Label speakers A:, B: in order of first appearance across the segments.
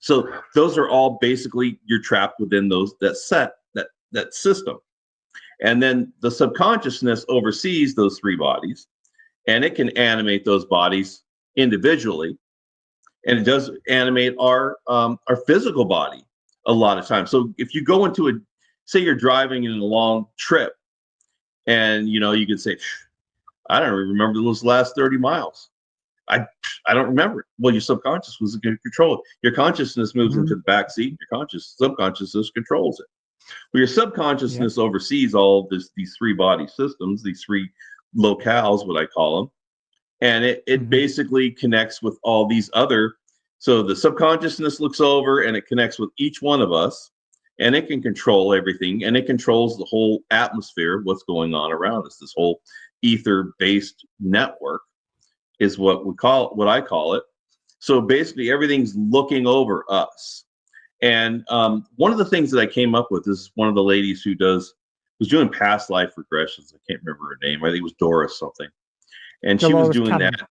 A: So those are all basically, you're trapped within that system. And then the subconsciousness oversees those three bodies, and it can animate those bodies individually, and it does animate our physical body a lot of times. So if you go into say you're driving in a long trip, and you could say, I don't remember those last 30 miles. I don't remember it. Well, your subconscious was going to control it. Your consciousness moves into the back seat. Your subconsciousness controls it. Well, your subconsciousness oversees all these three body systems, these three locales, what I call them. And it basically connects with all these other. So the subconsciousness looks over and it connects with each one of us, and it can control everything, and it controls the whole atmosphere of what's going on around us. This whole ether-based network is what I call it. So basically everything's looking over us. And one of the things that I came up with is one of the ladies who was doing past life regressions. I can't remember her name. I think it was Doris something. And she was doing that.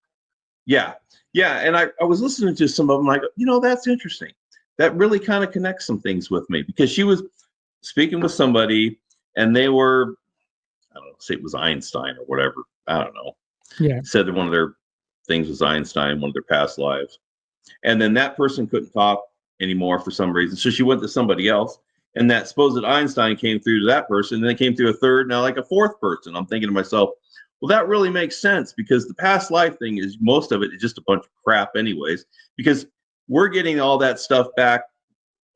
A: Yeah. Yeah. And I was listening to some of them. Like, that's interesting. That really kind of connects some things with me, because she was speaking with somebody, and they were, I don't know, say it was Einstein or whatever. I don't know.
B: Yeah.
A: Said that one of their things was Einstein, one of their past lives. And then that person couldn't talk anymore for some reason. So she went to somebody else, and that supposed Einstein came through to that person, and then it came through a third, now like a fourth person. I'm thinking to myself, well, that really makes sense, because the past life thing is, most of it is just a bunch of crap anyways, because we're getting all that stuff back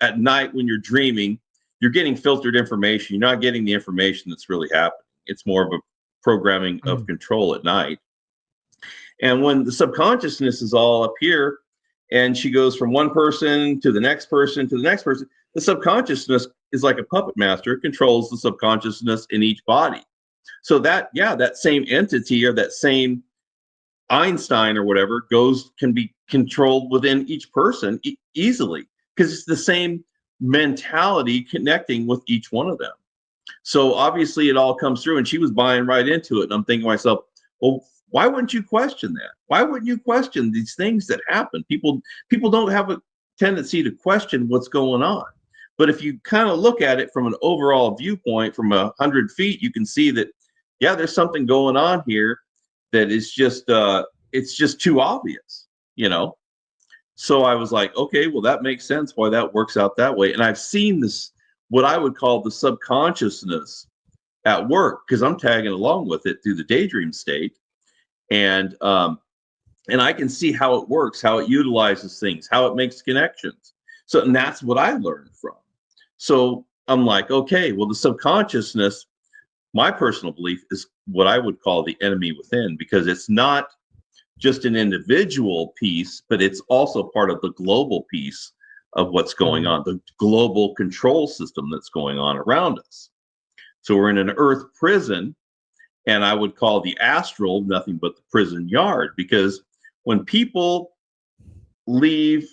A: at night when you're dreaming. You're getting filtered information. You're not getting the information that's really happening. It's more of a programming of control at night. And when the subconsciousness is all up here, and she goes from one person to the next person to the next person, the subconsciousness is like a puppet master. It controls the subconsciousness in each body. So that same entity, or that same Einstein or whatever, can be controlled within each person easily, because it's the same mentality connecting with each one of them. So obviously it all comes through, and she was buying right into it. And I'm thinking to myself, well, why wouldn't you question that? Why wouldn't you question these things that happen? People don't have a tendency to question what's going on. But if you kind of look at it from an overall viewpoint, from 100 feet, you can see that, there's something going on here that is just, it's just too obvious, So I was like, okay, well, that makes sense why that works out that way. And I've seen this, what I would call the subconsciousness at work, because I'm tagging along with it through the daydream state. And I can see how it works, how it utilizes things, how it makes connections. So, and that's what I learned from. So I'm like, okay, well, the subconsciousness, my personal belief, is what I would call the enemy within, because it's not just an individual piece, but it's also part of the global piece of what's going on, the global control system that's going on around us. So we're in an earth prison, and I would call the astral nothing but the prison yard, because when people leave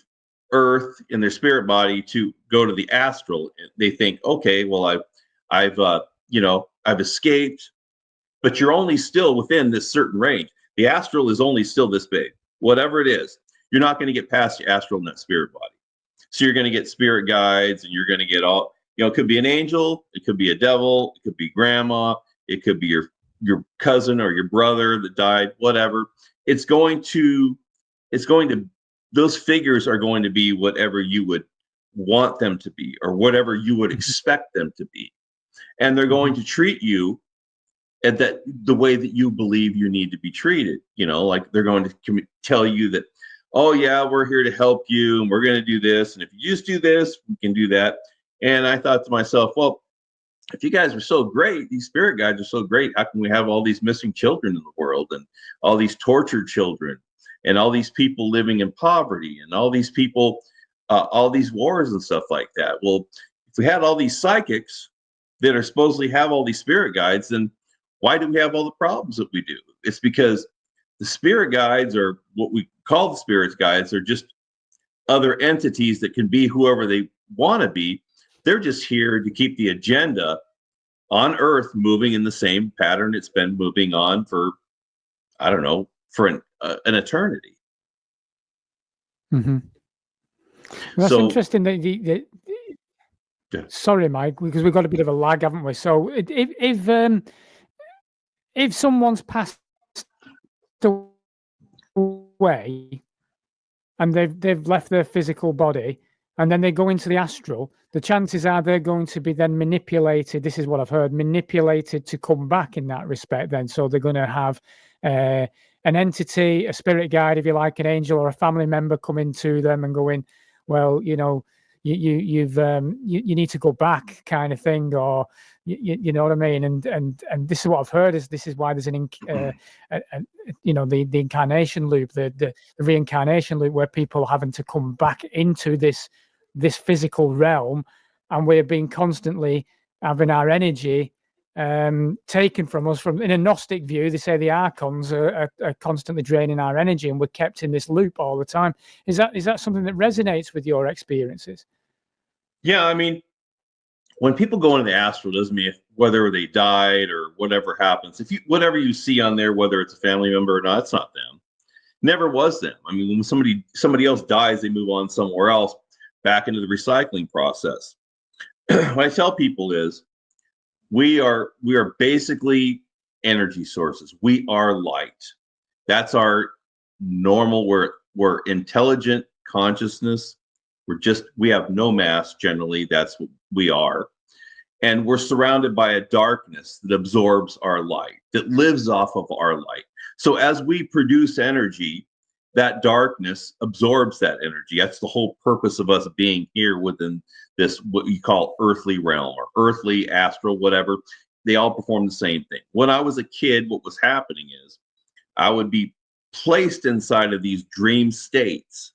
A: Earth in their spirit body to go to the astral, they think, okay, well, I've escaped, but you're only still within this certain range. The astral is only still this big, whatever it is. You're not going to get past your astral in that spirit body. So you're going to get spirit guides, and you're going to get all, it could be an angel, it could be a devil, it could be grandma, it could be your cousin or your brother that died, whatever. Those figures are going to be whatever you would want them to be, or whatever you would expect them to be. And they're going to treat you at the way that you believe you need to be treated. Like they're going to tell you that, oh yeah, we're here to help you, and we're going to do this. And if you just do this, we can do that. And I thought to myself, well, if you guys are so great, these spirit guides are so great, how can we have all these missing children in the world, and all these tortured children, and all these people living in poverty, and all these people, all these wars and stuff like that? Well, if we had all these psychics that are supposedly have all these spirit guides, then why do we have all the problems that we do? It's because the spirit guides, or what we call the spirits guides, are just other entities that can be whoever they want to be. They're just here to keep the agenda on Earth moving in the same pattern it's been moving on for, I don't know, for an eternity.
B: Mm-hmm. That's
A: So
B: interesting.
A: yeah.
B: Sorry, Mike, because we've got a bit of a lag, haven't we? So if someone's passed away and they've left their physical body and then they go into the astral, the chances are they're going to be then manipulated. This is what I've heard, manipulated to come back in that respect. Then, so they're going to have an entity, a spirit guide, if you like, an angel or a family member coming to them and going, well, you know, you need to go back, kind of thing, or you know what I mean. And this is what I've heard, is this is why there's you know, the incarnation loop, the reincarnation loop, where people are having to come back into this physical realm, and we're being constantly having our energy taken from us. From, in a Gnostic view, they say the archons are constantly draining our energy, and we're kept in this loop all the time. Is that something that resonates with your experiences?
A: Yeah, I mean, when people go into the astral, doesn't mean whether they died or whatever happens. If you whatever you see on there, whether it's a family member or not, it's not them. Never was them. I mean, when somebody else dies, they move on somewhere else, back into the recycling process. What I tell people is, we are basically energy sources. We are light. That's our normal. We're intelligent consciousness. We have no mass generally. That's what we are. And we're surrounded by a darkness that absorbs our light, that lives off of our light. So as we produce energy, that darkness absorbs that energy. That's the whole purpose of us being here within this, what you call earthly realm or earthly, astral, whatever. They all perform the same thing. When I was a kid, what was happening is I would be placed inside of these dream states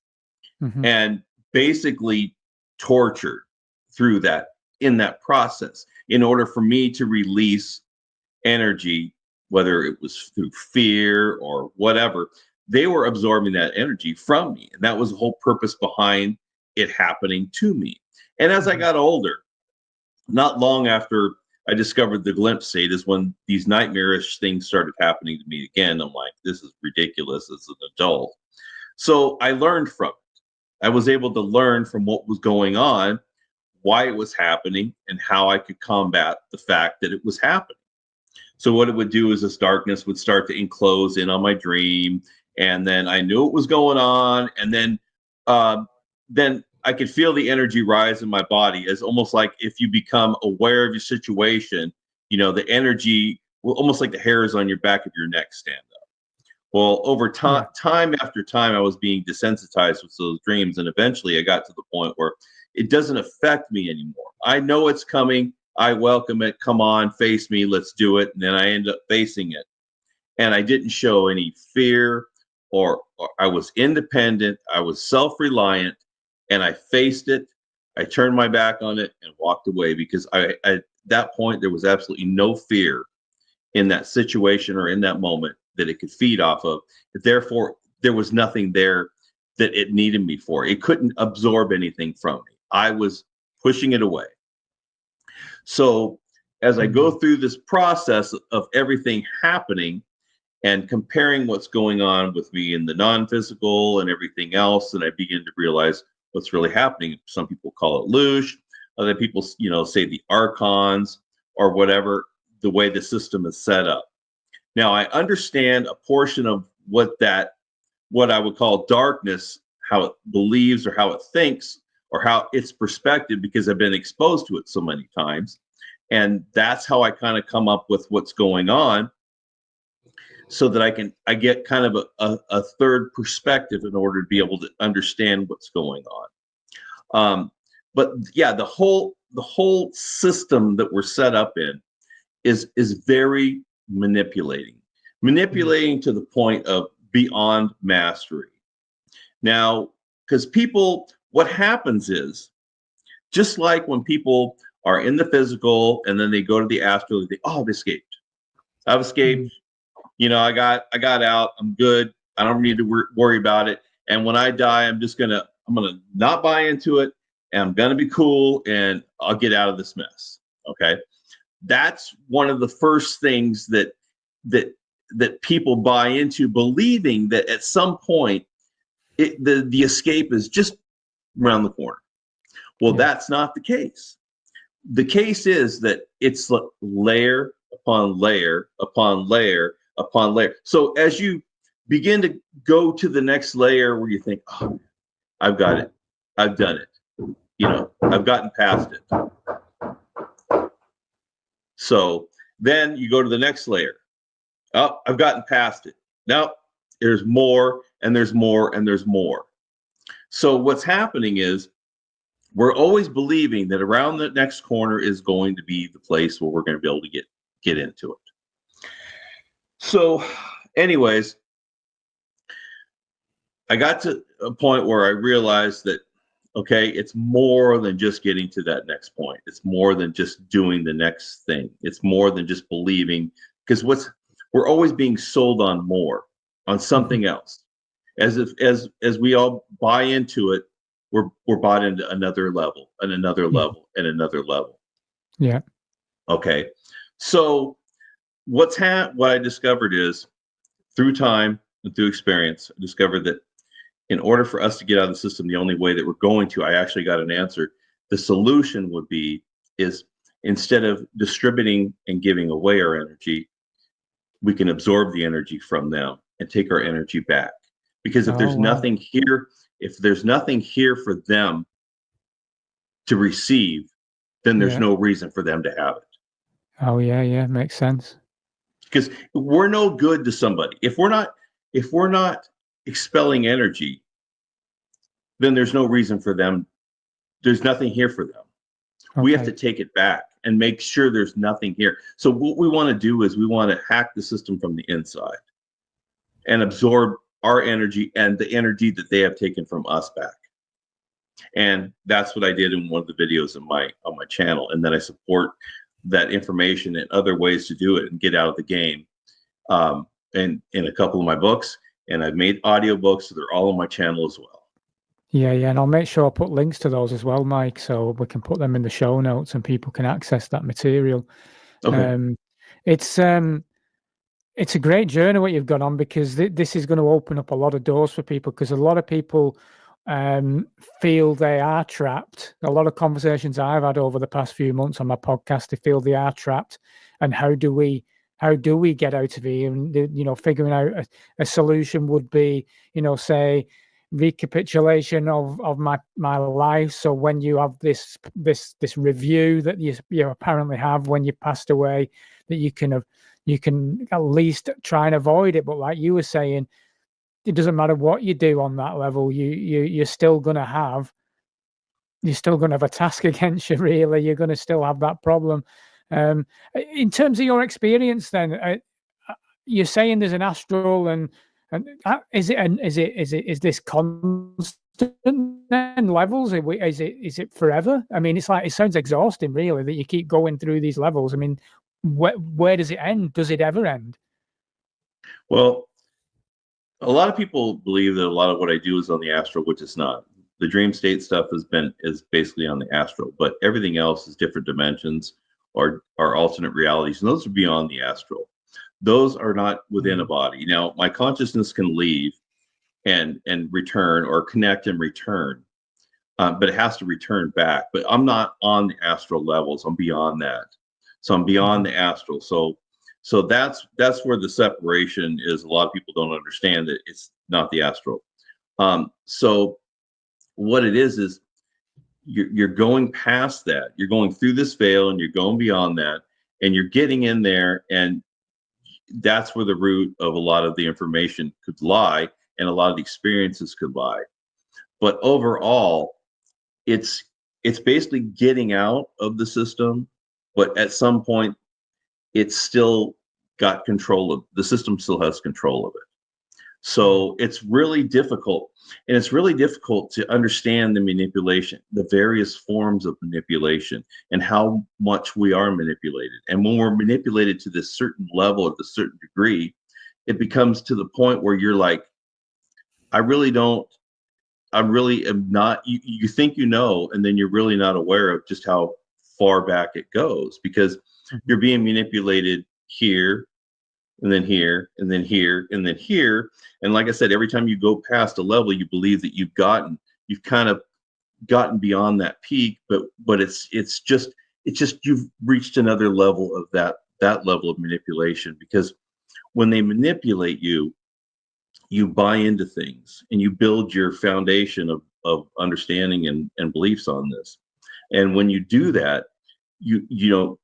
A: and basically tortured through that, in that process, in order for me to release energy, whether it was through fear or whatever. They were absorbing that energy from me, and that was the whole purpose behind it happening to me. And as I got older, not long after I discovered the glimpse state, is when these nightmarish things started happening to me again. I'm like, this is ridiculous as an adult. So I learned from it. I was able to learn from what was going on, why it was happening, and how I could combat the fact that it was happening. So what it would do is this darkness would start to enclose in on my dream, and then I knew it was going on, and then I could feel the energy rise in my body, as almost like if you become aware of your situation, you know, the energy, almost like the hairs on your back of your neck stand up. Well, over time, time after time, I was being desensitized with those dreams, and eventually I got to the point where it doesn't affect me anymore. I know it's coming. I welcome it. Come on, face me. Let's do it. And then I end up facing it. And I didn't show any fear, or I was independent. I was self-reliant, and I faced it. I turned my back on it and walked away, because at that point, there was absolutely no fear in that situation or in that moment that it could feed off of. Therefore, there was nothing there that it needed me for. It couldn't absorb anything from me. I was pushing it away. So as I go through this process of everything happening and comparing what's going on with me in the non-physical and everything else, and I begin to realize what's really happening. Some people call it Loosh. Other people, you know, say the archons or whatever, the way the system is set up. Now, I understand a portion of what I would call darkness, how it believes or how it thinks or how its perspective, because I've been exposed to it so many times. And that's how I kind of come up with what's going on, so that I get kind of a third perspective in order to be able to understand what's going on. But yeah, the whole system that we're set up in is very manipulating to the point of beyond mastery. Now, because people, what happens is, just like when people are in the physical and then they go to the astral, they think, oh, I've escaped. I've escaped. You know, I got out. I'm good. I don't need to worry about it. And when I die, I'm gonna not buy into it, and I'm gonna be cool, and I'll get out of this mess. Okay, that's one of the first things that people buy into, believing that at some point the escape is just around the corner. Well,
B: Yeah.
A: that's not the case. The case is that it's layer upon layer upon layer upon layer. So as you begin to go to the next layer where you think, oh, I've got it, I've done it, you know, I've gotten past it. So then you go to the next layer. Oh, I've gotten past it. Now there's more and there's more and there's more. So what's happening is we're always believing that around the next corner is going to be the place where we're going to be able to get into it. So anyways, I got to a point where I realized that, okay, it's more than just getting to that next point. It's more than just doing the next thing. It's more than just believing, because we're always being sold on more, on something else. As we all buy into it, we're bought into another level and another level and another level.
B: Yeah.
A: Okay. So what I discovered is, through time and through experience, I discovered that in order for us to get out of the system, the only way that we're going to, I actually got an answer. The solution would be is, instead of distributing and giving away our energy, we can absorb the energy from them and take our energy back. Because if there's nothing here, if there's nothing here for them to receive, then there's no reason for them to have it.
B: Oh yeah, makes sense.
A: Because we're no good to somebody. If we're not expelling energy, then there's no reason for them. There's nothing here for them. Okay. We have to take it back and make sure there's nothing here. So what we want to do is we want to hack the system from the inside and absorb our energy and the energy that they have taken from us back. And that's what I did in one of the videos on my channel. And then I support that information and other ways to do it and get out of the game. And in a couple of my books, and I've made audiobooks, so they're all on my channel as well.
B: Yeah, and I'll make sure I put links to those as well, Mike, so we can put them in the show notes and people can access that material. Okay. It's a great journey what you've gone on, because this is going to open up a lot of doors for people, because a lot of people feel they are trapped. A lot of conversations I've had over the past few months on my podcast, they feel they are trapped. And how do we get out of here? And figuring out a solution would be, say, recapitulation of my life. So when you have this review that you apparently have when you passed away, that you can at least try and avoid it. But like you were saying, it doesn't matter what you do on that level, you're still going to have a task against you. Really, you're going to still have that problem. In terms of your experience, then, you're saying there's an astral, and is this constant then levels? Is it forever? I mean, it sounds exhausting, really, that you keep going through these levels. I mean, where does it end? Does it ever end?
A: Well, a lot of people believe that a lot of what I do is on the astral, which is not. The dream state stuff is basically on the astral, but everything else is different dimensions or alternate realities, and those are beyond the astral. Those are not within a body. Now, my consciousness can leave and return, or connect and return, but it has to return back. But I'm not on the astral levels. I'm beyond that. So I'm beyond the astral. So that's where the separation is. A lot of people don't understand that it's not the astral. So what it is you're going past that. You're going through this veil and you're going beyond that, and you're getting in there, and that's where the root of a lot of the information could lie, and a lot of the experiences could lie. But overall, it's basically getting out of the system, but at some point it's still got control of the system, still has control of it. So it's really difficult, and it's really difficult to understand the manipulation, the various forms of manipulation, and how much we are manipulated. And when we're manipulated to this certain level, at this certain degree, it becomes to the point where you're like, I really am not, you think you know, and then you're really not aware of just how far back it goes, because you're being manipulated here, and then here, and then here, and then here. And like I said, every time you go past a level, you believe that you've kind of gotten beyond that peak, but it's just you've reached another level of that level of manipulation, because when they manipulate you, you buy into things and you build your foundation of understanding and beliefs on this. And when you do that, you know,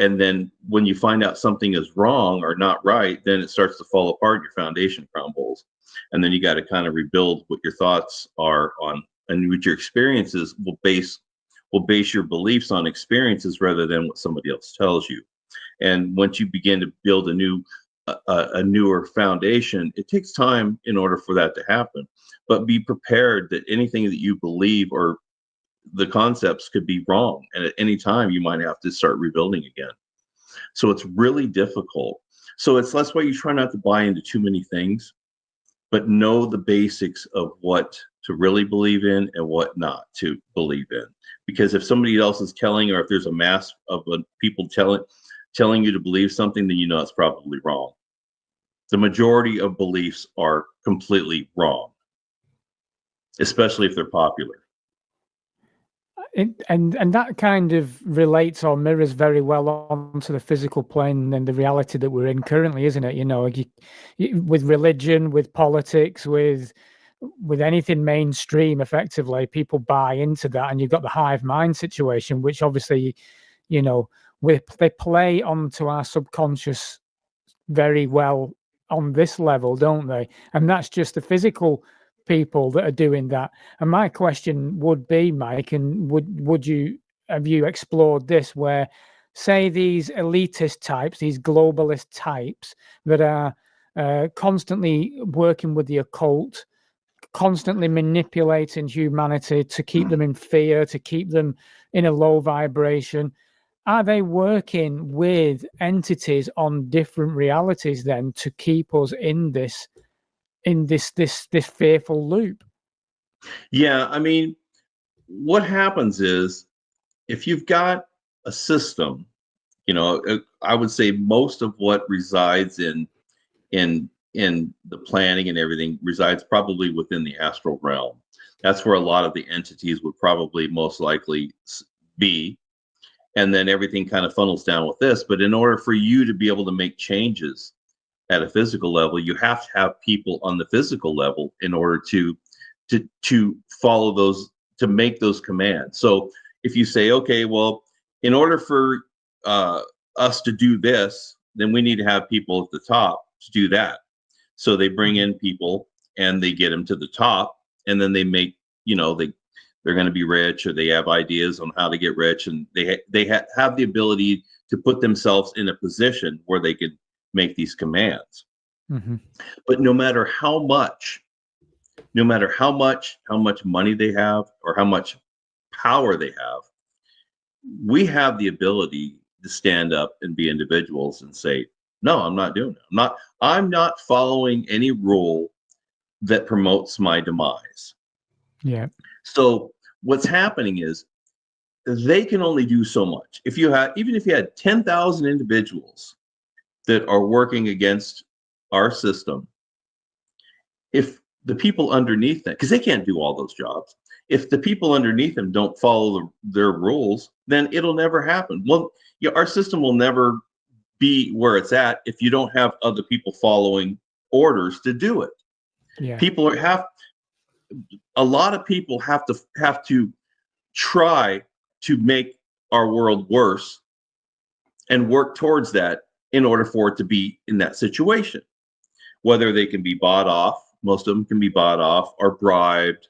A: and then when you find out something is wrong or not right, then it starts to fall apart, your foundation crumbles. And then you got to kind of rebuild what your thoughts are on, and what your experiences will base your beliefs on experiences rather than what somebody else tells you. And once you begin to build a newer foundation, it takes time in order for that to happen. But be prepared that anything that you believe or the concepts could be wrong, and at any time you might have to start rebuilding again. So it's really difficult. So that's why you try not to buy into too many things, but know the basics of what to really believe in and what not to believe in. Because if somebody else is telling, or if there's a mass of people telling you to believe something, then you know it's probably wrong. The majority of beliefs are completely wrong, especially if they're popular.
B: And that kind of relates or mirrors very well onto the physical plane and the reality that we're in currently, isn't it? You know, with religion, with politics, with anything mainstream, effectively, people buy into that, and you've got the hive mind situation, which obviously, you know, they play onto our subconscious very well on this level, don't they? And that's just the physical people that are doing that. And my question would be, Mike, and would you have you explored this, where say these elitist types, these globalist types that are constantly working with the occult, constantly manipulating humanity to keep them in fear, to keep them in a low vibration, are they working with entities on different realities then to keep us in this fearful loop?
A: Yeah, I mean, what happens is, if you've got a system, you know, I would say most of what resides in the planning and everything resides probably within the astral realm. That's where a lot of the entities would probably most likely be. And then everything kind of funnels down with this. But in order for you to be able to make changes at a physical level, you have to have people on the physical level in order to follow those, to make those commands. So if you say, okay, well, in order for us to do this, then we need to have people at the top to do that. So they bring in people and they get them to the top, and then they make, you know, they're going to be rich, or they have ideas on how to get rich, and they have the ability to put themselves in a position where they could make these commands.
B: Mm-hmm.
A: But no matter how much money they have or how much power they have, we have the ability to stand up and be individuals and say, no, I'm not doing it. I'm not following any rule that promotes my demise.
B: Yeah.
A: So what's happening is, they can only do so much. Even if you had 10,000 individuals that are working against our system, if the people underneath them, because they can't do all those jobs, if the people underneath them don't follow their rules, then it'll never happen. Well, yeah, our system will never be where it's at if you don't have other people following orders to do it.
B: Yeah.
A: A lot of people have to try to make our world worse and work towards that in order for it to be in that situation. Whether they can be bought off, most of them can be bought off or bribed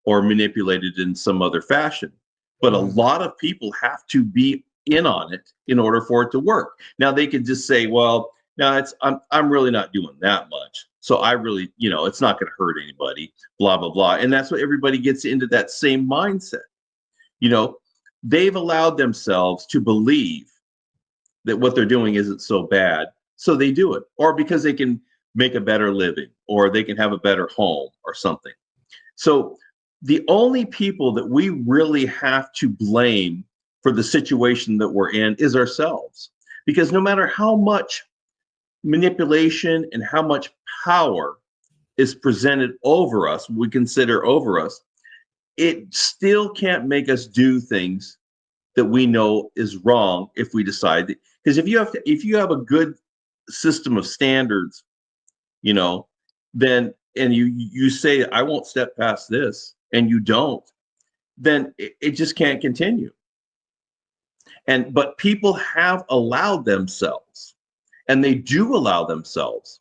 A: or manipulated in some other fashion. But a lot of people have to be in on it in order for it to work. Now they could just say, well, no, I'm really not doing that much. So I really, you know, it's not going to hurt anybody, blah, blah, blah. And that's what everybody gets into, that same mindset. You know, they've allowed themselves to believe that what they're doing isn't so bad. So they do it, or because they can make a better living, or they can have a better home or something. So the only people that we really have to blame for the situation that we're in is ourselves. Because no matter how much manipulation and how much power is presented over us, we consider over us, it still can't make us do things that we know is wrong if we decide that. Because if you have a good system of standards, you know, then and you say I won't step past this, and you don't, then it just can't continue. But people have allowed themselves, and they do allow themselves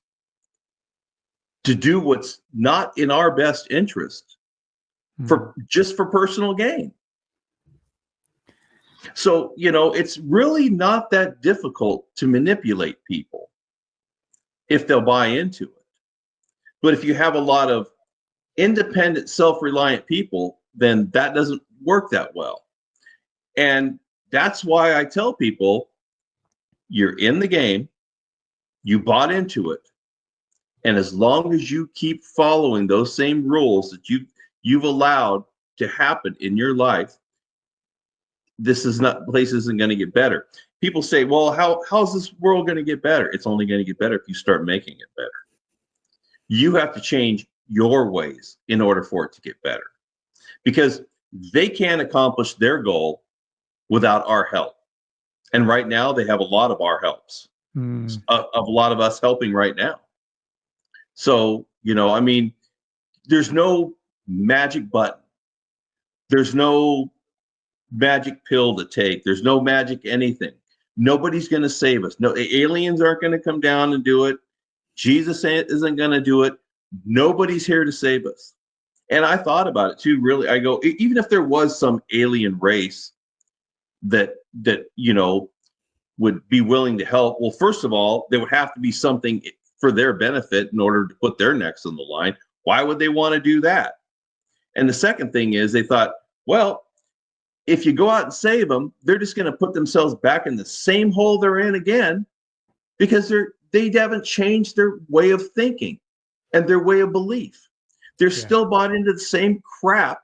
A: to do what's not in our best interest for personal gain. So, it's really not that difficult to manipulate people if they'll buy into it. But if you have a lot of independent, self-reliant people, then that doesn't work that well. And that's why I tell people, you're in the game, you bought into it, and as long as you keep following those same rules that you've allowed to happen in your life, place isn't going to get better. People say, well, how's this world going to get better? It's only going to get better if you start making it better. You have to change your ways in order for it to get better, because they can't accomplish their goal without our help. And right now they have a lot of our helps, of a lot of us helping right now. So, there's no magic button. There's no magic pill to take. There's no magic anything. Nobody's going to save us. No, aliens aren't going to come down and do it. Jesus isn't going to do it. Nobody's here to save us. And I thought about it too, really. I go, even if there was some alien race that would be willing to help, well, first of all, there would have to be something for their benefit in order to put their necks on the line. Why would they want to do that? And the second thing is, they thought, well, if you go out and save them, they're just going to put themselves back in the same hole they're in again, because they haven't changed their way of thinking and their way of belief. They're still bought into the same crap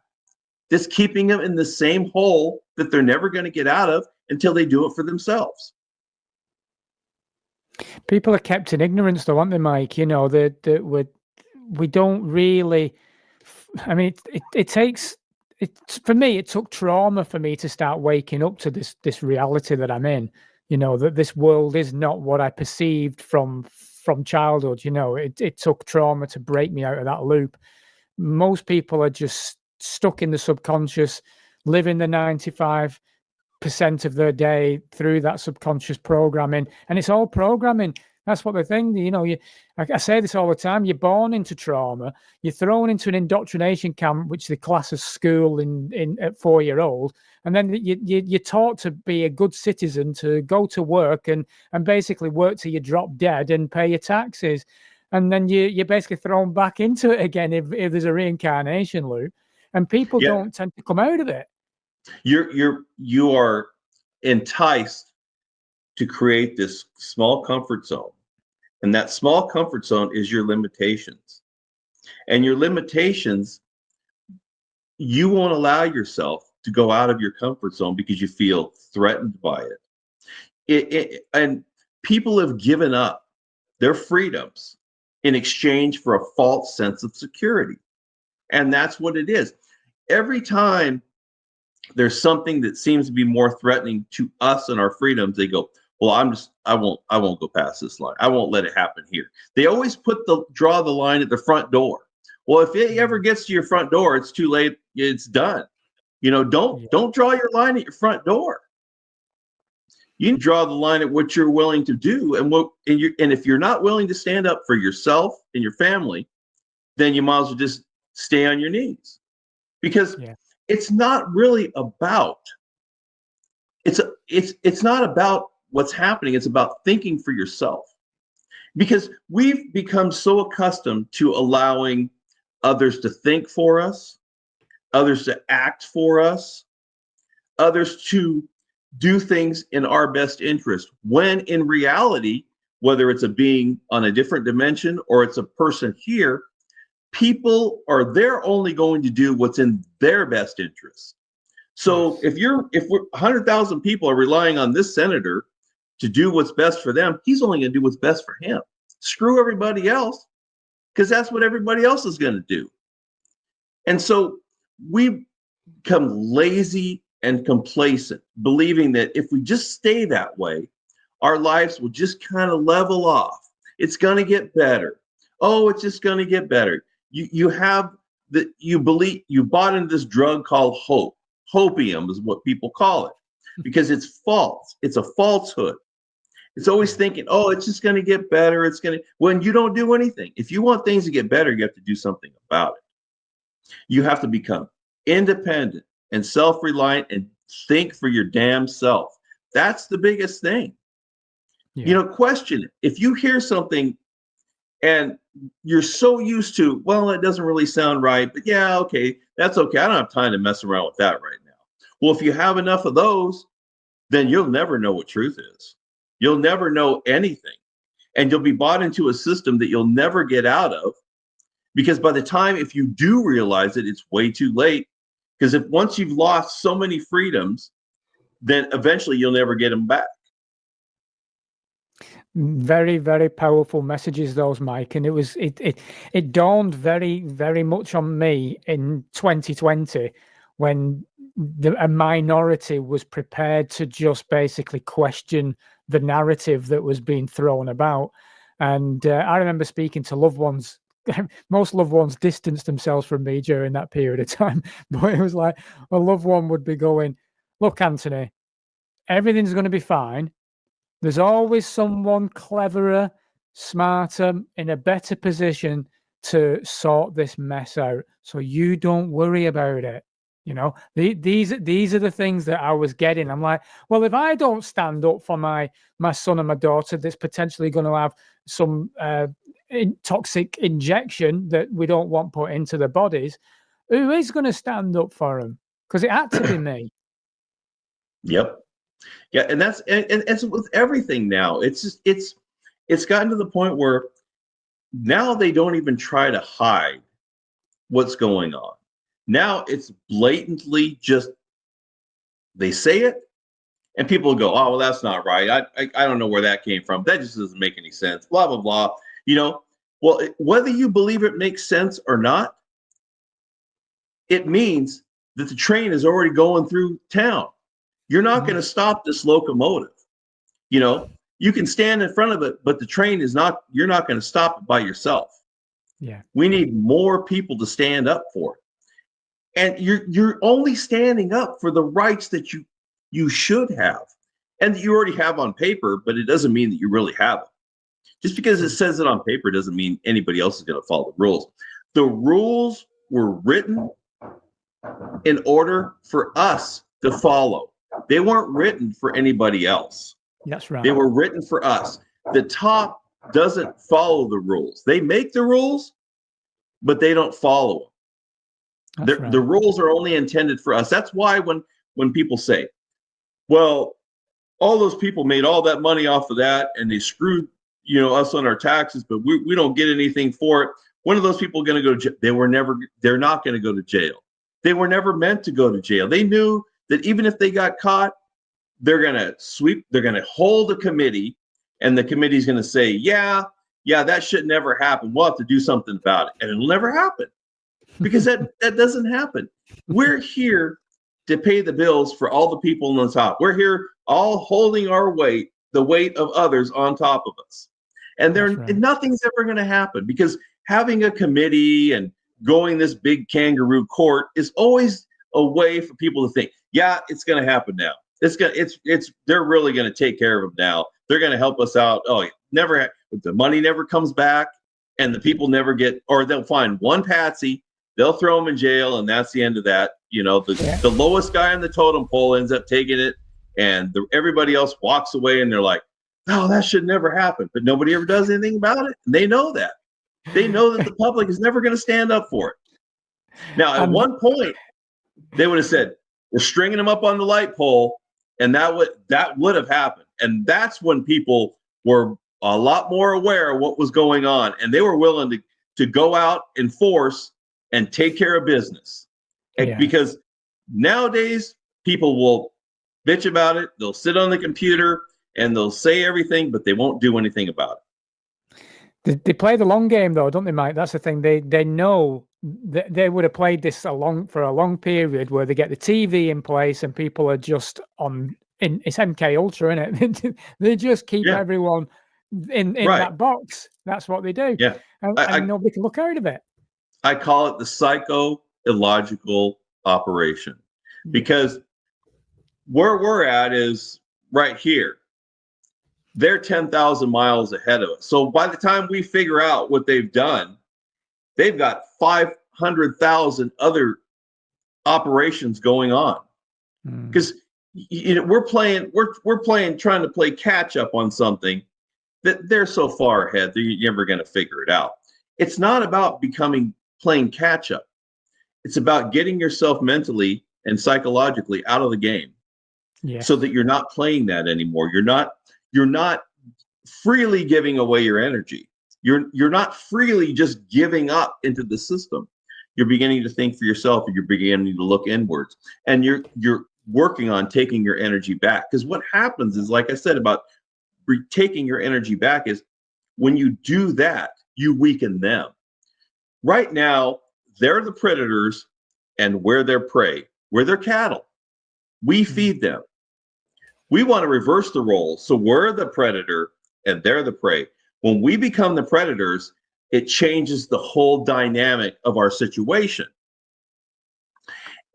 A: that's keeping them in the same hole that they're never going to get out of until they do it for themselves.
B: People are kept in ignorance, though, aren't they, Mike? We don't really. I mean, it takes. For me, it took trauma for me to start waking up to this reality that I'm in. That this world is not what I perceived from childhood. It took trauma to break me out of that loop. Most people are just stuck in the subconscious, living the 95% of their day through that subconscious programming, and it's all programming. That's what the thing. I say this all the time. You're born into trauma. You're thrown into an indoctrination camp, which they class as school at 4-year-old, and then you're taught to be a good citizen, to go to work and basically work till you drop dead and pay your taxes, and then you're basically thrown back into it again if there's a reincarnation loop, and people don't tend to come out of it.
A: You are enticed to create this small comfort zone. And that small comfort zone is your limitations. And your limitations, you won't allow yourself to go out of your comfort zone because you feel threatened by it. And people have given up their freedoms in exchange for a false sense of security. And that's what it is. Every time there's something that seems to be more threatening to us and our freedoms, they go, well, I won't go past this line. I won't let it happen here. They always draw the line at the front door. Well, if it ever gets to your front door, it's too late. It's done. Don't draw your line at your front door. You draw the line at what you're willing to do, and if you're not willing to stand up for yourself and your family, then you might as well just stay on your knees, because it's not really about. It's not about what's happening. It's about thinking for yourself, because we've become so accustomed to allowing others to think for us, others to act for us, others to do things in our best interest, when in reality, whether it's a being on a different dimension or it's a person here, they're only going to do what's in their best interest. So if 100,000 people are relying on this senator to do what's best for them, he's only going to do what's best for him. Screw everybody else, because that's what everybody else is going to do. And so we become lazy and complacent, believing that if we just stay that way, our lives will just kind of level off. It's going to get better. Oh, it's just going to get better. You have that, you believe, you bought into this drug called hope. Hopium is what people call it, because it's false. It's a falsehood. It's always thinking, oh, it's just going to get better. It's going to, when you don't do anything. If you want things to get better, you have to do something about it. You have to become independent and self-reliant and think for your damn self. That's the biggest thing.
B: Yeah.
A: You know, question it. If you hear something and you're so used to, well, it doesn't really sound right, but yeah, okay, that's okay. I don't have time to mess around with that right now. Well, if you have enough of those, then you'll never know what truth is. You'll never know anything. And you'll be bought into a system that you'll never get out of, because by the time, if you do realize it, it's way too late. Because if once you've lost so many freedoms, then eventually you'll never get them back.
B: Very, very powerful messages, those, Mike. And it dawned very, very much on me in 2020 when a minority was prepared to just basically question the narrative that was being thrown about. And I remember speaking to loved ones. Most loved ones distanced themselves from me during that period of time. But it was like a loved one would be going, look, Anthony, everything's going to be fine. There's always someone cleverer, smarter, in a better position to sort this mess out. So you don't worry about it. You know, these are the things that I was getting. I'm like, well, if I don't stand up for my son and my daughter that's potentially going to have some toxic injection that we don't want put into their bodies, who is going to stand up for them? Because it had to be me.
A: Yep. Yeah, and that's and it's with everything now. It's just it's gotten to the point where now they don't even try to hide what's going on. Now it's blatantly just, they say it and people go, oh, well, that's not right. I don't know where that came from. That just doesn't make any sense. Blah, blah, blah. You know, well, whether you believe it makes sense or not, it means that the train is already going through town. You're not going to stop this locomotive. You know, you can stand in front of it, but the train is not, you're not going to stop it by yourself.
B: Yeah.
A: We need more people to stand up for it. And you're only standing up for the rights that you should have and that you already have on paper, but it doesn't mean that you really have them. Just because it says it on paper doesn't mean anybody else is going to follow the rules. The rules were written in order for us to follow. They weren't written for anybody else.
B: That's right.
A: They were written for us. The top doesn't follow the rules. They make the rules, but they don't follow them.
B: Right.
A: The rules are only intended for us. That's why when people say, well, all those people made all that money off of that and they screwed, you know, us on our taxes, but we don't get anything for it. When are those people going to go to jail? They're not going to go to jail. They were never meant to go to jail. They knew that even if they got caught, they're going to hold a committee, and the committee's going to say, yeah, that should never happen. We'll have to do something about it. And it'll never happen. Because that doesn't happen. We're here to pay the bills for all the people on the top. We're here all holding our weight, the weight of others on top of us. And nothing's ever going to happen, because having a committee and going this big kangaroo court is always a way for people to think, yeah, it's going to happen now. They're really going to take care of them now. They're going to help us out. Oh, the money never comes back, and the people never get, or they'll find one patsy. They'll throw them in jail, and that's the end of that. You know, the lowest guy on the totem pole ends up taking it, and everybody else walks away, and they're like, "No, that should never happen." But nobody ever does anything about it. And they know that. They know that the public is never going to stand up for it. Now, at one point, they would have said, "We're stringing them up on the light pole," and that would have happened. And that's when people were a lot more aware of what was going on, and they were willing to go out and force and take care of business. Because nowadays people will bitch about it. They'll sit on the computer and they'll say everything, but they won't do anything about it.
B: They play the long game, though, don't they, Mike? That's the thing. They know that they would have played this for a long period where they get the TV in place and people are just on. It's MK Ultra, isn't it? They just keep
A: Yeah.
B: everyone in
A: Right.
B: that box. That's what they do.
A: Yeah.
B: And nobody can look out of it.
A: I call it the psycho-illogical operation, because where we're at is right here. They're 10,000 miles ahead of us. So by the time we figure out what they've done, they've got 500,000 other operations going on. Because we're playing, trying to play catch up on something that they're so far ahead that you're never going to figure it out. It's not about playing catch up. It's about getting yourself mentally and psychologically out of the game, so that you're not playing that anymore. You're not freely giving away your energy. You're not freely just giving up into the system. You're beginning to think for yourself, and you're beginning to look inwards, and you're working on taking your energy back. Because what happens is, like I said about taking your energy back, is when you do that, you weaken them. Right now, they're the predators and we're their prey. We're their cattle. We feed them. We want to reverse the roles. So we're the predator and they're the prey. When we become the predators, it changes the whole dynamic of our situation.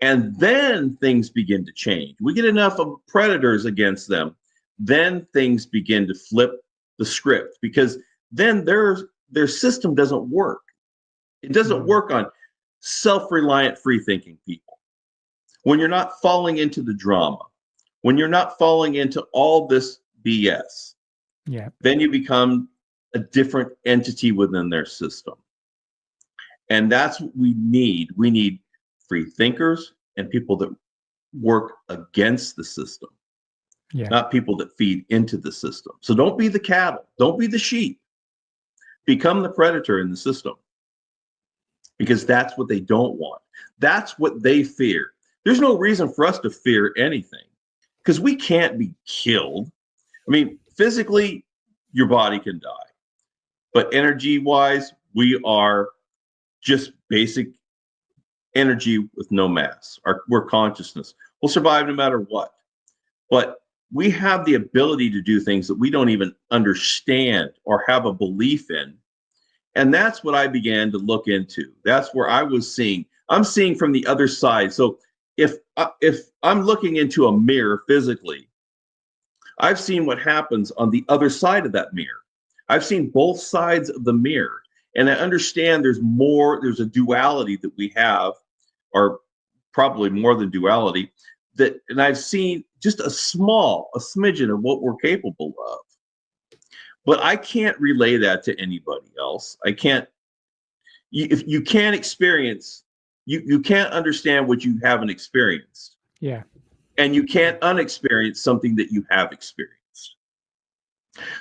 A: And then things begin to change. We get enough of predators against them, then things begin to flip the script, because then their system doesn't work. It doesn't work on self-reliant, free-thinking people. When you're not falling into the drama, when you're not falling into all this BS, then you become a different entity within their system. And that's what we need. We need free thinkers and people that work against the system, not people that feed into the system. So don't be the cattle. Don't be the sheep. Become the predator in the system, because that's what they don't want. That's what they fear. There's no reason for us to fear anything, because we can't be killed. I mean, physically, your body can die. But energy-wise, we are just basic energy with no mass. We're consciousness. We'll survive no matter what. But we have the ability to do things that we don't even understand or have a belief in. And that's what I began to look into. That's where I was seeing. I'm seeing from the other side. So if I'm looking into a mirror physically, I've seen what happens on the other side of that mirror. I've seen both sides of the mirror, and I understand there's a duality that we have, or probably more than duality, and I've seen just a smidgen of what we're capable of. But I can't relay that to anybody else. I can't. If you can't experience, you can't understand what you haven't experienced.
B: Yeah.
A: And you can't unexperience something that you have experienced.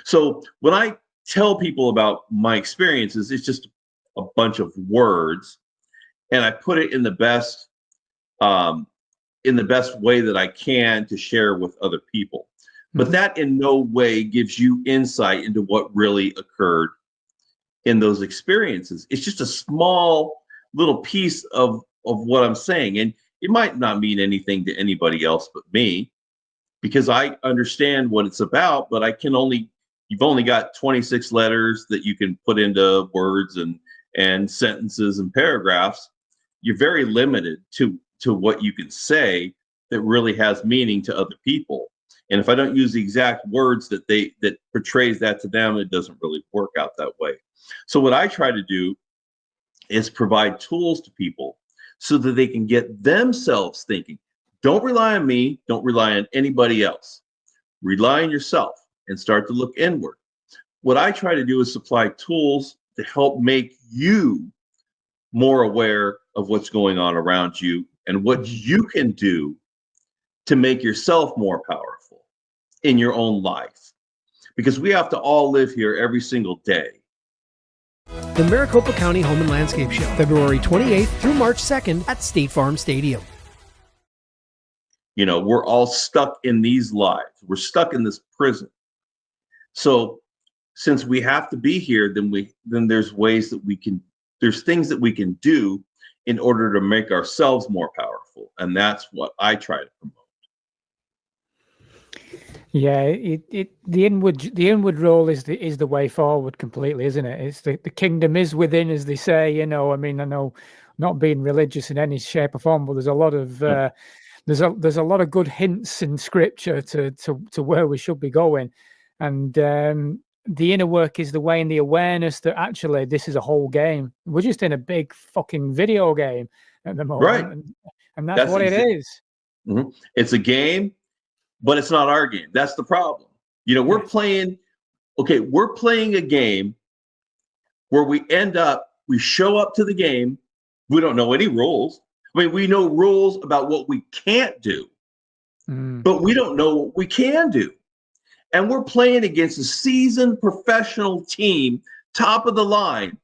A: So when I tell people about my experiences, it's just a bunch of words, and I put it in the best way that I can to share with other people. But that in no way gives you insight into what really occurred in those experiences. It's just a small little piece of what I'm saying. And it might not mean anything to anybody else but me, because I understand what it's about, but you've only got 26 letters that you can put into words and sentences and paragraphs. You're very limited to what you can say that really has meaning to other people. And if I don't use the exact words that portrays that to them, it doesn't really work out that way. So what I try to do is provide tools to people so that they can get themselves thinking. Don't rely on me. Don't rely on anybody else. Rely on yourself and start to look inward. What I try to do is supply tools to help make you more aware of what's going on around you and what you can do to make yourself more powerful in your own life, because we have to all live here every single day.
C: The Maricopa County Home and Landscape Show, February 28th through March 2nd at State Farm Stadium.
A: You know, we're all stuck in these lives. We're stuck in this prison. So since we have to be here, then there's ways that there's things that we can do in order to make ourselves more powerful. And that's what I try to promote.
B: Yeah, the inward role is the way forward completely, isn't it? It's the kingdom is within, as they say. You know, I mean, I know, not being religious in any shape or form, but there's a lot of there's a lot of good hints in scripture to where we should be going, and the inner work is the way, and the awareness that actually this is a whole game. We're just in a big fucking video game at the moment,
A: Right?
B: And that's what it is.
A: Mm-hmm. It's a game, but it's not our game. That's the problem. You know, we're playing a game where we show up to the game. We don't know any rules. I mean, we know rules about what we can't do, but we don't know what we can do. And we're playing against a seasoned professional team, top of the line,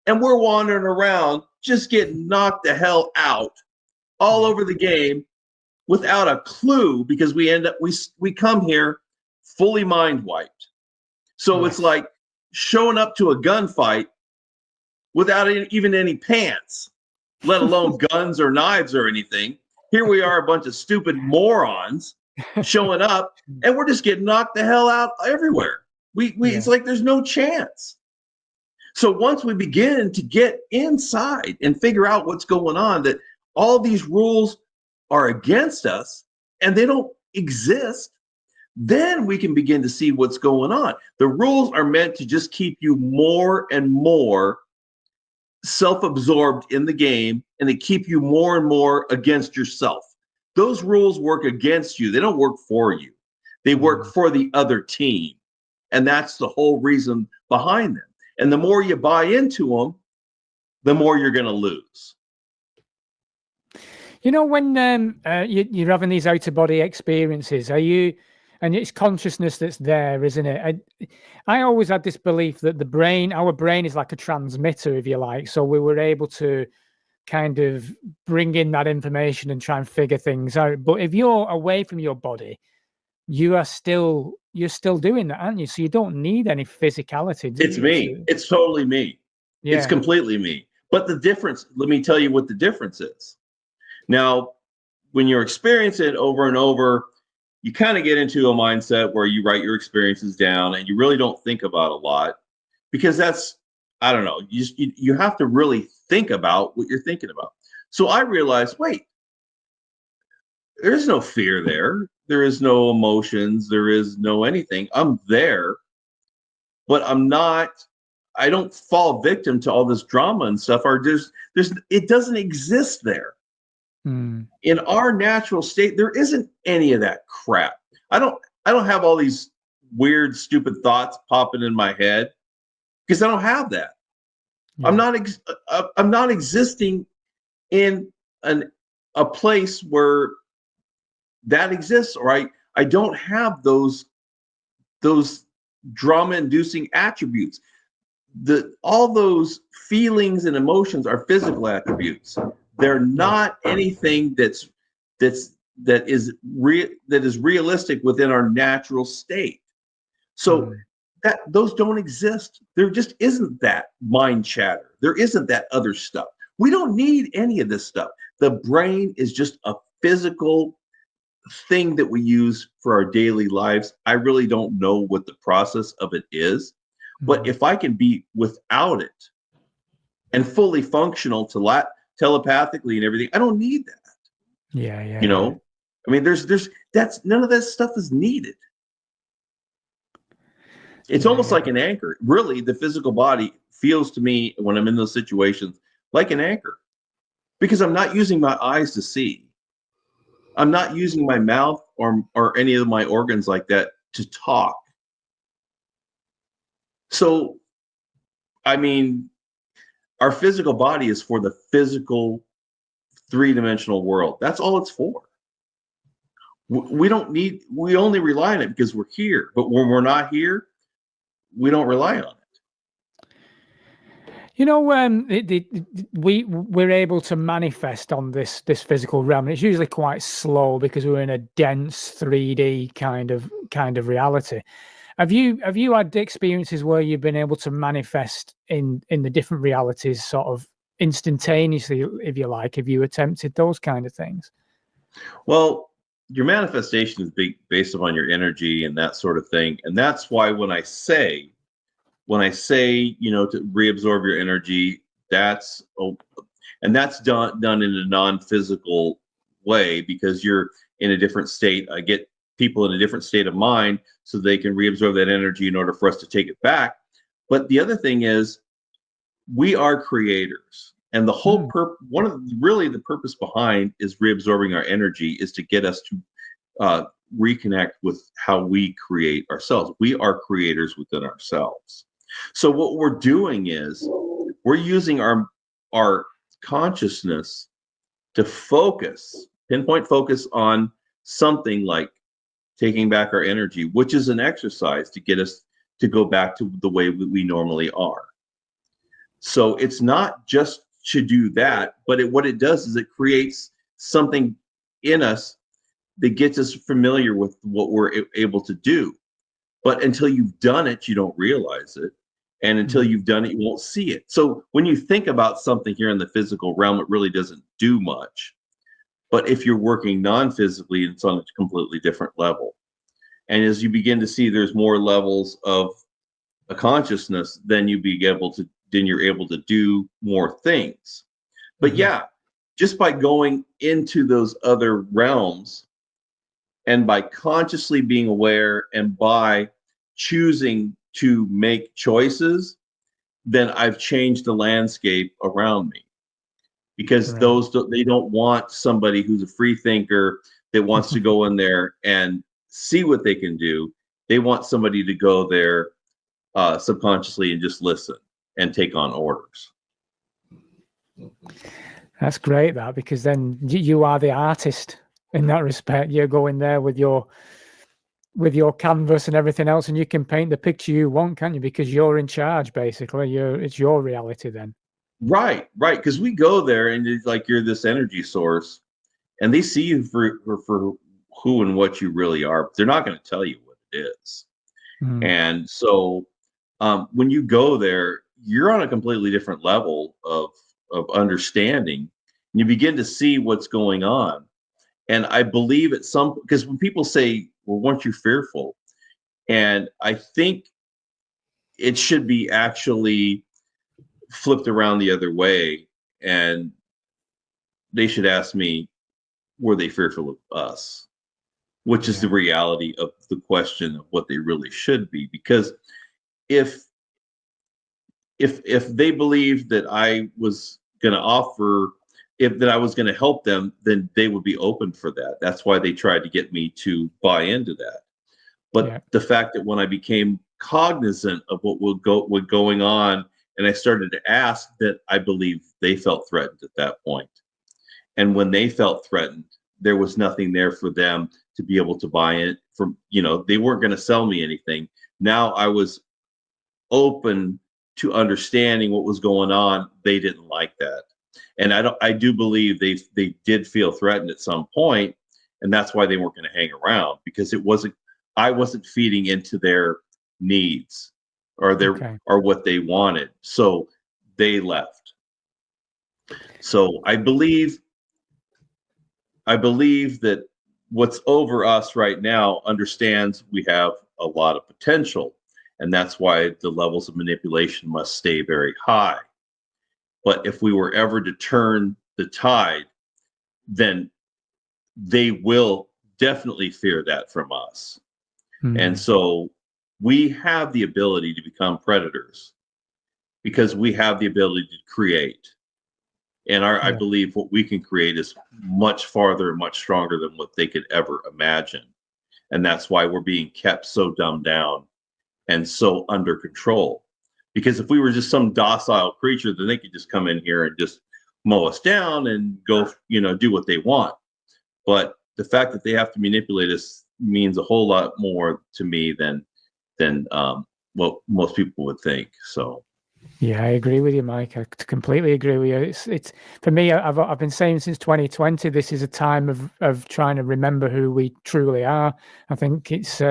A: and we're wandering around just getting knocked the hell out all over the game without a clue, because we come here fully mind wiped. So it's like showing up to a gunfight without even any pants, let alone guns or knives or anything. Here we are, a bunch of stupid morons showing up, and we're just getting knocked the hell out everywhere. It's like there's no chance. So once we begin to get inside and figure out what's going on, that all these rules are against us and they don't exist, then we can begin to see what's going on. The rules are meant to just keep you more and more self-absorbed in the game, and they keep you more and more against yourself. Those rules work against you. They don't work for you. They work for the other team. And that's the whole reason behind them. And the more you buy into them, the more you're going to lose.
B: You know, when you're having these out-of-body experiences, and it's consciousness that's there, isn't it? I always had this belief that our brain is like a transmitter, if you like. So we were able to kind of bring in that information and try and figure things out. But if you're away from your body, you're still doing that, aren't you? So you don't need any physicality.
A: It's me. It's totally me. Yeah. It's completely me. But the difference, let me tell you what the difference is. Now, when you're experiencing it over and over, you kind of get into a mindset where you write your experiences down and you really don't think about a lot, because that's, I don't know, you have to really think about what you're thinking about. So I realized, wait, there's no fear there. There is no emotions. There is no anything. I'm there, but I don't fall victim to all this drama and stuff. It doesn't exist there. In our natural state, there isn't any of that crap. I don't have all these weird, stupid thoughts popping in my head, because I don't have that. Yeah. I'm not existing in a place where that exists, or I don't have those drama-inducing attributes. All those feelings and emotions are physical attributes. They're not anything that is realistic within our natural state. So those don't exist. There just isn't that mind chatter. There isn't that other stuff. We don't need any of this stuff. The brain is just a physical thing that we use for our daily lives. I really don't know what the process of it is, but if I can be without it and fully functional telepathically and everything, I don't need that.
B: Yeah.
A: You know, I mean, that's none of that stuff is needed. It's almost like an anchor. Really, the physical body feels to me, when I'm in those situations, like an anchor, because I'm not using my eyes to see. I'm not using my mouth or any of my organs like that to talk. So, I mean, our physical body is for the physical three-dimensional world. That's all it's for. We only rely on it because we're here. But when we're not here, we don't rely on it.
B: You know, we're able to manifest on this physical realm. And it's usually quite slow because we're in a dense 3D kind of reality. Have you had experiences where you've been able to manifest in the different realities sort of instantaneously, if you like? Have you attempted those kind of things?
A: Well, your manifestation is based upon your energy and that sort of thing. And that's why when I say, to reabsorb your energy, that's done in a non-physical way, because you're in a different state. I get people in a different state of mind so they can reabsorb that energy in order for us to take it back. But the other thing is, we are creators, and the whole one of the purpose behind is reabsorbing our energy is to get us to reconnect with how we create ourselves. We are creators within ourselves. So what we're doing is we're using our consciousness to pinpoint focus on something like taking back our energy, which is an exercise to get us to go back to the way we normally are. So it's not just to do that, but what it does is it creates something in us that gets us familiar with what we're able to do. But until you've done it, you don't realize it. And until you've done it, you won't see it. So when you think about something here in the physical realm, it really doesn't do much. But if you're working non-physically, it's on a completely different level. And as you begin to see there's more levels of a consciousness, then you're able to do more things. But yeah, just by going into those other realms and by consciously being aware and by choosing to make choices, then I've changed the landscape around me. Because they don't want somebody who's a free thinker that wants to go in there and see what they can do. They want somebody to go there subconsciously and just listen and take on orders.
B: That's great, because then you are the artist in that respect. You're going there with your canvas and everything else, and you can paint the picture you want, can't you? Because you're in charge, basically. It's your reality then. Right.
A: Because we go there and it's like you're this energy source, and they see you for who and what you really are. They're not going to tell you what it is. And so when you go there, you're on a completely different level of understanding, and you begin to see what's going on. And I believe because when people say, well, weren't you fearful? And I think it should be actually flipped around the other way, and they should ask me, were they fearful of us? Which is the reality of the question of what they really should be. Because if they believed that I was going to that I was going to help them, then they would be open for that. That's why they tried to get me to buy into that. But the fact that when I became cognizant of what was going on, and I started to ask, that I believe they felt threatened at that point. And when they felt threatened, there was nothing there for them to be able to buy it from. They weren't going to sell me anything. Now I was open to understanding what was going on. They didn't like that. And I do believe they did feel threatened at some point, and that's why they weren't going to hang around, because I wasn't feeding into their needs or or what they wanted. So they left. So I believe that what's over us right now understands we have a lot of potential, and that's why the levels of manipulation must stay very high. But if we were ever to turn the tide, then they will definitely fear that from us. And so we have the ability to become predators because we have the ability to create. And I believe what we can create is much farther and much stronger than what they could ever imagine. And that's why we're being kept so dumbed down and so under control. Because if we were just some docile creature, then they could just come in here and just mow us down and go, do what they want. But the fact that they have to manipulate us means a whole lot more to me than what most people would think. So
B: Yeah, I agree with you, Mike. I completely agree with you. It's for me. I've been saying since 2020, this is a time of trying to remember who we truly are. I think it's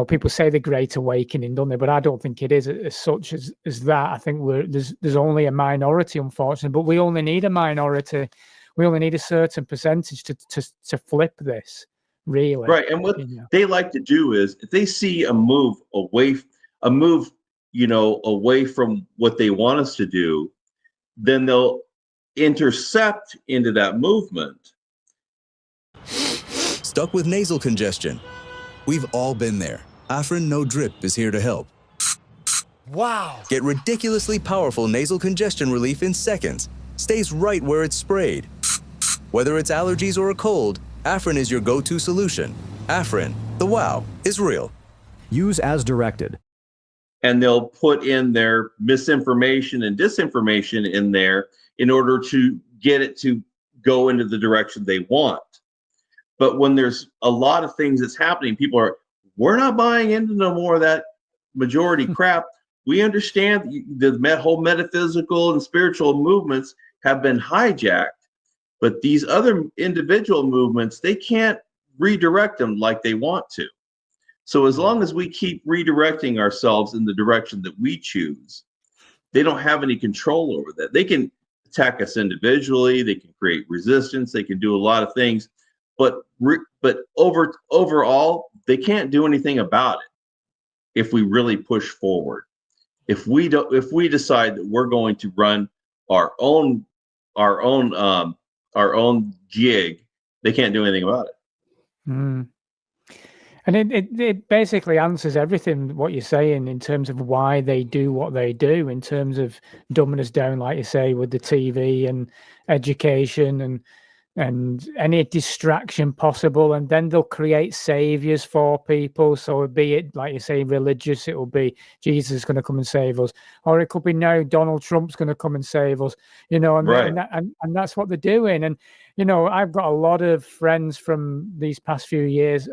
B: people say the Great Awakening, don't they? But I don't think it is as such as that. I think there's only a minority, unfortunately, but we only need a minority. We only need a certain percentage to flip this, really.
A: Right. And what they like to do is if they see a move a move, away from what they want us to do, then they'll intercept into that movement.
D: Stuck with nasal congestion? We've all been there. Afrin No Drip is here to help.
E: Wow!
D: Get ridiculously powerful nasal congestion relief in seconds. Stays right where it's sprayed. Whether it's allergies or a cold, Afrin is your go-to solution. Afrin, the wow is real.
E: Use as directed.
A: And they'll put in their misinformation and disinformation in there in order to get it to go into the direction they want. But when there's a lot of things that's happening, we're not buying into no more of that majority crap. We understand the whole metaphysical and spiritual movements have been hijacked, but these other individual movements, they can't redirect them like they want to. So as long as we keep redirecting ourselves in the direction that we choose, they don't have any control over that. They can attack us individually, they can create resistance, they can do a lot of things, but overall, they can't do anything about it if we really push forward. If we decide that we're going to run our own gig, they can't do anything about it.
B: Mm. And it basically answers everything what you're saying in terms of why they do what they do, in terms of dumbing us down, like you say, with the TV and education and any distraction possible, and then they'll create saviors for people. So be it, like you say, religious, it will be Jesus is going to come and save us, or it could be now Donald Trump's going to come and save us, and,
A: right.
B: and that's what they're doing. And I've got a lot of friends from these past few years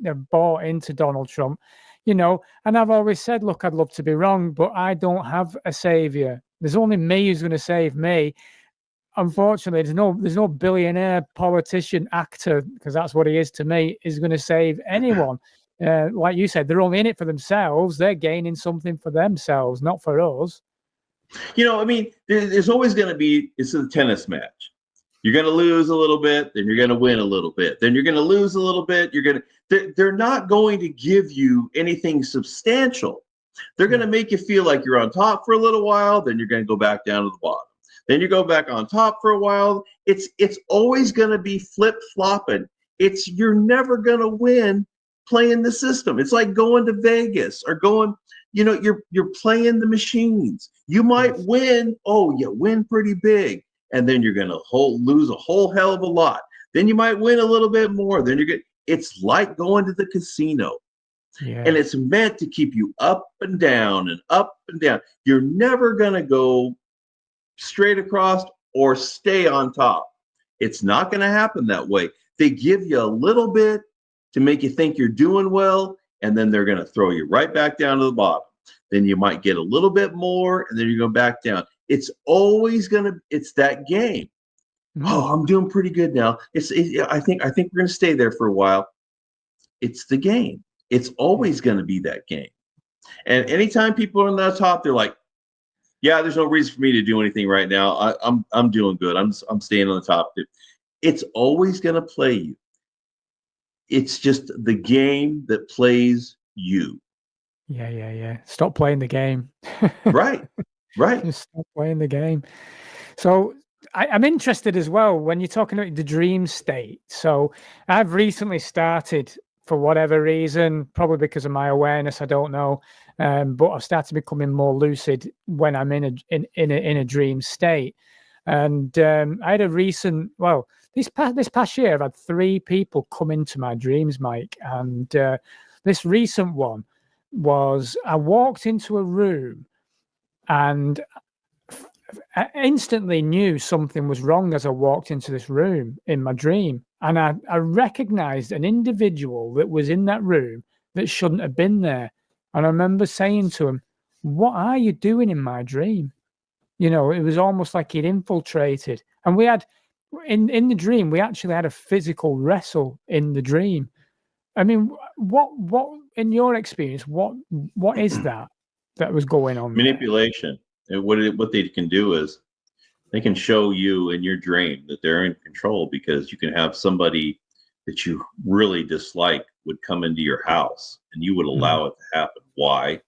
B: they're bought into Donald Trump, and I've always said, look, I'd love to be wrong, but I don't have a savior. There's only me who's going to save me. Unfortunately, there's no billionaire politician actor, because that's what he is to me, is going to save anyone. Like you said, they're only in it for themselves. They're gaining something for themselves, not for us.
A: There's always going to be, it's a tennis match. You're going to lose a little bit, then you're going to win a little bit, then you're going to lose a little bit. They're not going to give you anything substantial. They're going to make you feel like you're on top for a little while, then you're going to go back down to the bottom. Then you go back on top for a while. It's always going to be flip-flopping. You're never going to win playing the system. It's like going to Vegas or going, you're playing the machines. You might win. Oh, you win pretty big. And then you're going to lose a whole hell of a lot. Then you might win a little bit more. Then it's like going to the casino.
B: Yeah.
A: And it's meant to keep you up and down and up and down. You're never going to go straight across or stay on top. It's not going to happen that way. They give you a little bit to make you think you're doing well, and then they're going to throw you right back down to the bottom. Then you might get a little bit more, and then you go back down. It's always it's that game. Oh, I'm doing pretty good now. I think we're going to stay there for a while. It's the game. It's always going to be that game. And anytime people are on the top, they're like, yeah, there's no reason for me to do anything right now. I'm doing good. I'm staying on the top. It's always going to play you. It's just the game that plays you.
B: Yeah. Stop playing the game.
A: Right.
B: Just stop playing the game. So I'm interested as well when you're talking about the dream state. So I've recently started, for whatever reason, probably because of my awareness, I don't know, but I've started becoming more lucid when I'm in a dream state. And I had a recent, this past year, I've had 3 people come into my dreams, Mike. And this recent one was, I walked into a room and I instantly knew something was wrong as I walked into this room in my dream. And I recognized an individual that was in that room that shouldn't have been there. And I remember saying to him, what are you doing in my dream? You know, it was almost like he'd infiltrated. And we had, in the dream, we actually had a physical wrestle in the dream. I mean, what in your experience, what is that was going on there?
A: Manipulation. And what they can do is they can show you in your dream that they're in control, because you can have somebody that you really dislike would come into your house and you would allow it to happen. Why?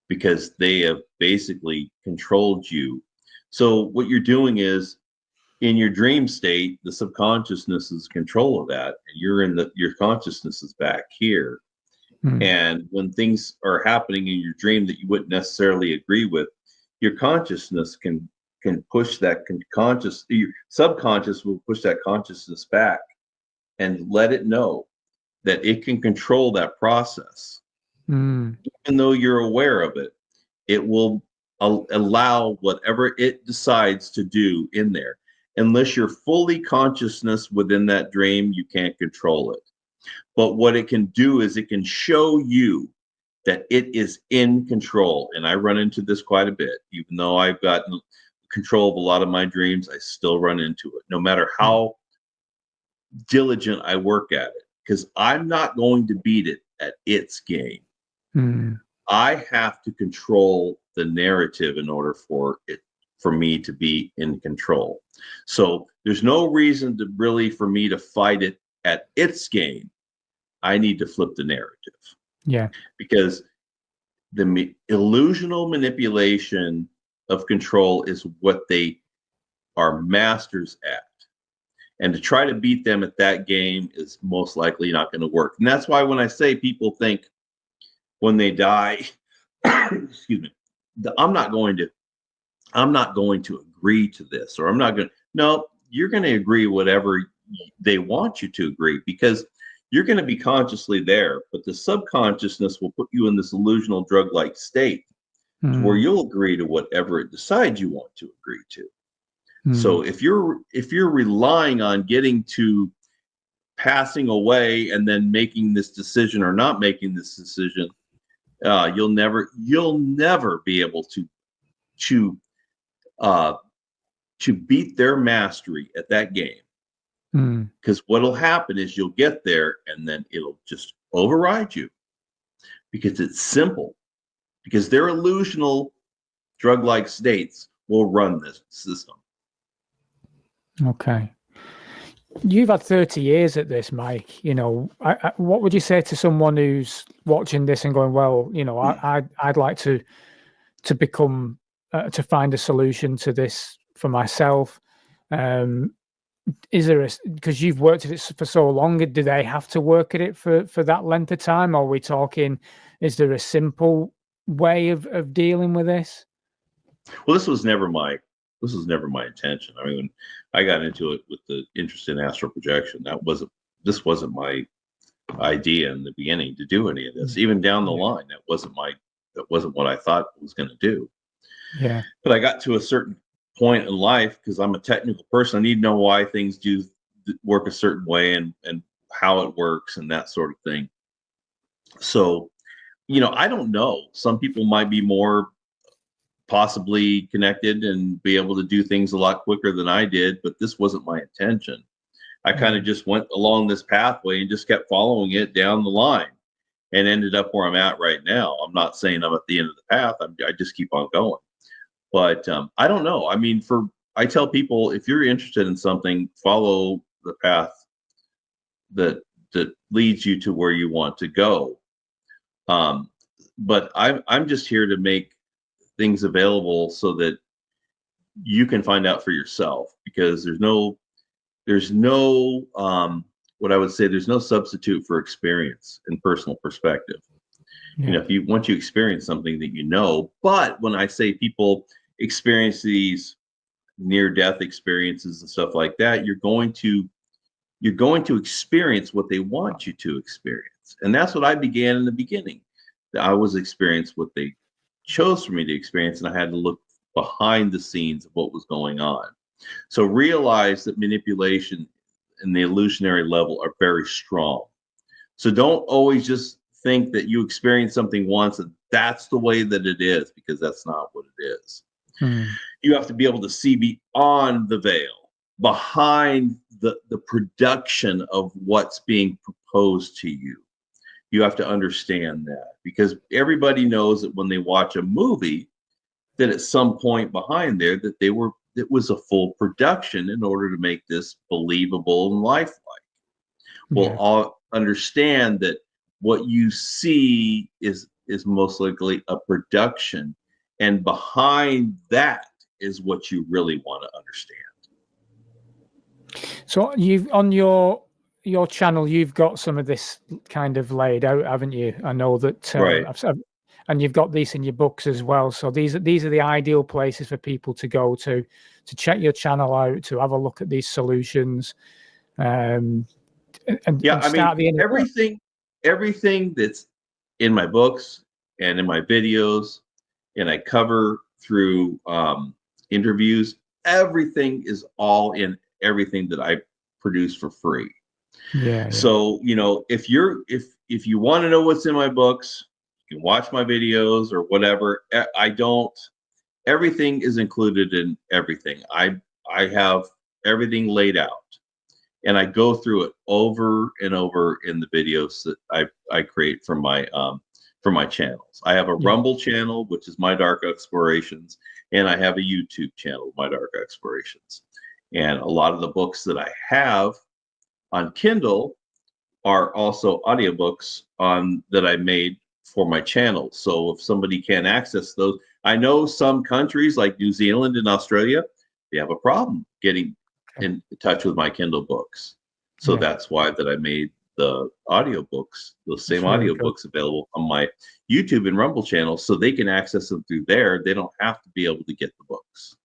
A: Because they have basically controlled you. So what you're doing is, in your dream state, the subconsciousness is control of that, and your consciousness is back here. And when things are happening in your dream that you wouldn't necessarily agree with, your consciousness can push that your subconscious will push that consciousness back and let it know that it can control that process. Even though you're aware of it, it will allow whatever it decides to do in there. Unless you're fully consciousness within that dream, you can't control it. But what it can do is it can show you that it is in control. And I run into this quite a bit. Even though I've gotten control of a lot of my dreams, I still run into it, no matter how diligent I work at it, because I'm not going to beat it at its game. I have to control the narrative in order for me to be in control. So there's no reason for me to fight it at its game. I need to flip the narrative.
B: Yeah.
A: Because the illusional manipulation of control is what they are masters at. And to try to beat them at that game is most likely not going to work. And that's why when I say people think when they die, excuse me, I'm not going to agree to this, or no, you're going to agree whatever they want you to agree, because you're going to be consciously there, but the subconsciousness will put you in this illusional drug-like state where you'll agree to whatever it decides you want to agree to. So if you're relying on getting to passing away and then making this decision or not making this decision, you'll never be able to beat their mastery at that game. Because what'll happen is you'll get there and then it'll just override you, because it's simple, because their illusional drug-like states will run this system.
B: Okay. You've had 30 years at this, Mike. You know, what would you say to someone who's watching this and going, well, you know, I'd like to become, to find a solution to this for myself? Is there because you've worked at it for so long, do they have to work at it for that length of time? Or are we talking, is there a simple way of dealing with this?
A: Well, this was never my intention. I mean, when I got into it with the interest in astral projection, this wasn't my idea in the beginning to do any of this. Even down the line, that wasn't what I thought it was going to do.
B: Yeah.
A: But I got to a certain point in life, because I'm a technical person. I need to know why things do work a certain way and how it works and that sort of thing. So, you know, I don't know. Some people might be more possibly connected and be able to do things a lot quicker than I did, but this wasn't my intention. I kind of just went along this pathway and just kept following it down the line and ended up where I'm at right now. I'm not saying I'm at the end of the path. I just keep on going. But I don't know. I mean, I tell people, if you're interested in something, follow the path that leads you to where you want to go. But I'm just here to make things available so that you can find out for yourself, because there's no what I would say, there's no substitute for experience and personal perspective. Yeah. You know, once you experience something that you know. But when I say people experience these near-death experiences and stuff like that, you're going to experience what they want you to experience. And that's what I began in the beginning. I was experiencing what they chose for me to experience, and I had to look behind the scenes of what was going on. So realize that manipulation and the illusionary level are very strong. So don't always just think that you experience something once and that's the way that it is, because that's not what it is. You have to be able to see beyond the veil, behind the production of what's being proposed to you. You have to understand that, because everybody knows that when they watch a movie, that at some point behind there that it was a full production in order to make this believable and lifelike. We'll all understand that what you see is most likely a production, and behind that is what you really want to understand.
B: So you've on your channel, you've got some of this kind of laid out, haven't you? I know that,
A: Right.
B: and you've got these in your books as well. So these are the ideal places for people to go to check your channel out, to have a look at these solutions, and start the inner work.
A: everything that's in my books and in my videos, and I cover through interviews. Everything is all in everything that I produce for free.
B: Yeah.
A: So, if you want to know what's in my books, you can watch my videos or whatever. Everything is included in everything. I have everything laid out, and I go through it over and over in the videos that I create from my channels. I have a Rumble channel, which is My Dark Explorations, and I have a YouTube channel, My Dark Explorations. And a lot of the books that I have on Kindle are also audiobooks that I made for my channel. So if somebody can't access those, I know some countries like New Zealand and Australia, they have a problem getting in touch with my Kindle books. So that's why that I made the audiobooks, those same audiobooks available on my YouTube and Rumble channels, so they can access them through there. They don't have to be able to get the books.